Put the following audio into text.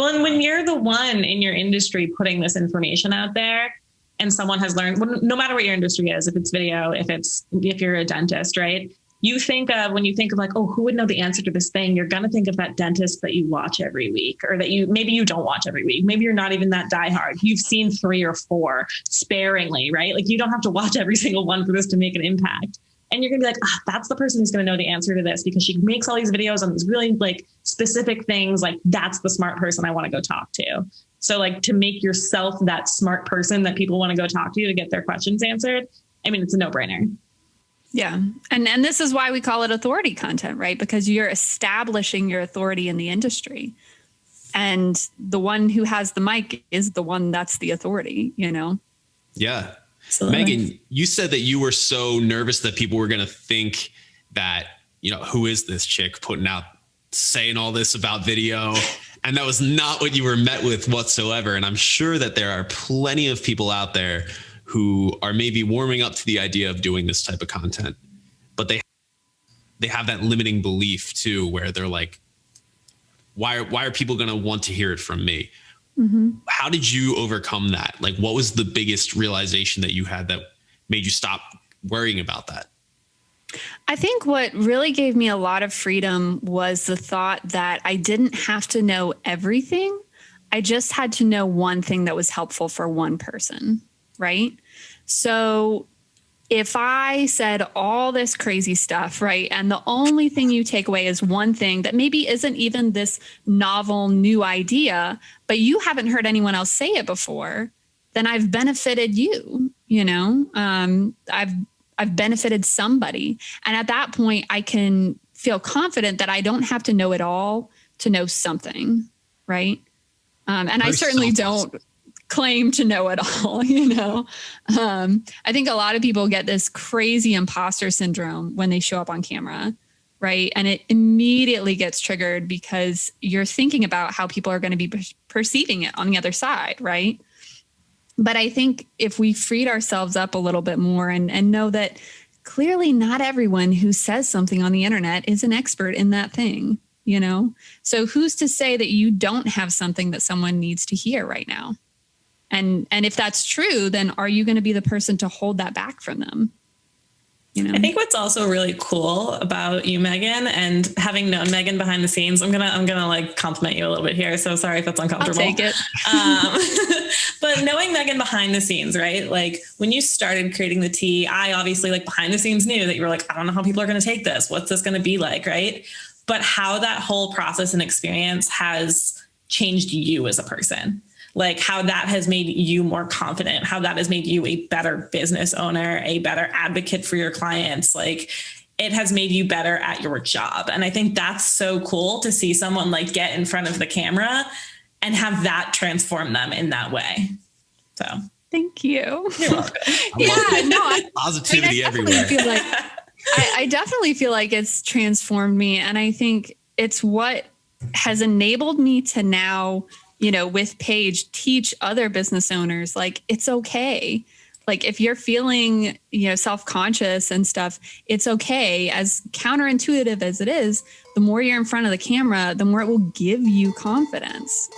Well, and when you're the one in your industry putting this information out there and someone has learned, no matter what your industry is, if it's video, if you're a dentist, right? When you think of like, oh, who would know the answer to this thing? You're going to think of that dentist that you watch every week, or that maybe you don't watch every week. Maybe you're not even that diehard. You've seen 3 or 4 sparingly, right? Like you don't have to watch every single one for this to make an impact. And you're going to be like, that's the person who's going to know the answer to this because she makes all these videos on these really like specific things. Like that's the smart person I want to go talk to. So like to make yourself that smart person that people want to go talk to get their questions answered. I mean, it's a no-brainer. Yeah. And this is why we call it authority content, right? Because you're establishing your authority in the industry. And the one who has the mic is the one that's the authority, you know? Yeah. Absolutely. Megan, you said that you were so nervous that people were going to think that, who is this chick saying all this about video? And that was not what you were met with whatsoever. And I'm sure that there are plenty of people out there who are maybe warming up to the idea of doing this type of content, but they have that limiting belief too, where they're like, why are people going to want to hear it from me? Mm-hmm. How did you overcome that? Like, what was the biggest realization that you had that made you stop worrying about that? I think what really gave me a lot of freedom was the thought that I didn't have to know everything. I just had to know one thing that was helpful for one person, right? So if I said all this crazy stuff, right, and the only thing you take away is one thing that maybe isn't even this novel new idea, but you haven't heard anyone else say it before, then I've benefited you, I've benefited somebody. And at that point, I can feel confident that I don't have to know it all to know something, right? And I certainly don't claim to know it all, I think a lot of people get this crazy imposter syndrome when they show up on camera, right? And it immediately gets triggered because you're thinking about how people are going to be perceiving it on the other side, right? But I think if we freed ourselves up a little bit more and know that clearly not everyone who says something on the internet is an expert in that thing, So who's to say that you don't have something that someone needs to hear right now? And if that's true, then are you going to be the person to hold that back from them? I think what's also really cool about you, Megan, and having known Megan behind the scenes, I'm gonna like compliment you a little bit here. So sorry if that's uncomfortable. I'll take it. But knowing Megan behind the scenes, right? Like when you started creating the tea, I obviously like behind the scenes knew that you were like, I don't know how people are going to take this. What's this going to be like, right? But how that whole process and experience has changed you as a person. Like how that has made you more confident, how that has made you a better business owner, a better advocate for your clients. Like it has made you better at your job. And I think that's so cool to see someone like get in front of the camera and have that transform them in that way. So thank you. You're welcome. Positivity everywhere. I definitely feel like it's transformed me. And I think it's what has enabled me to now, with Paige, teach other business owners, like, it's okay. Like if you're feeling, self-conscious and stuff, it's okay. As counterintuitive as it is, the more you're in front of the camera, the more it will give you confidence.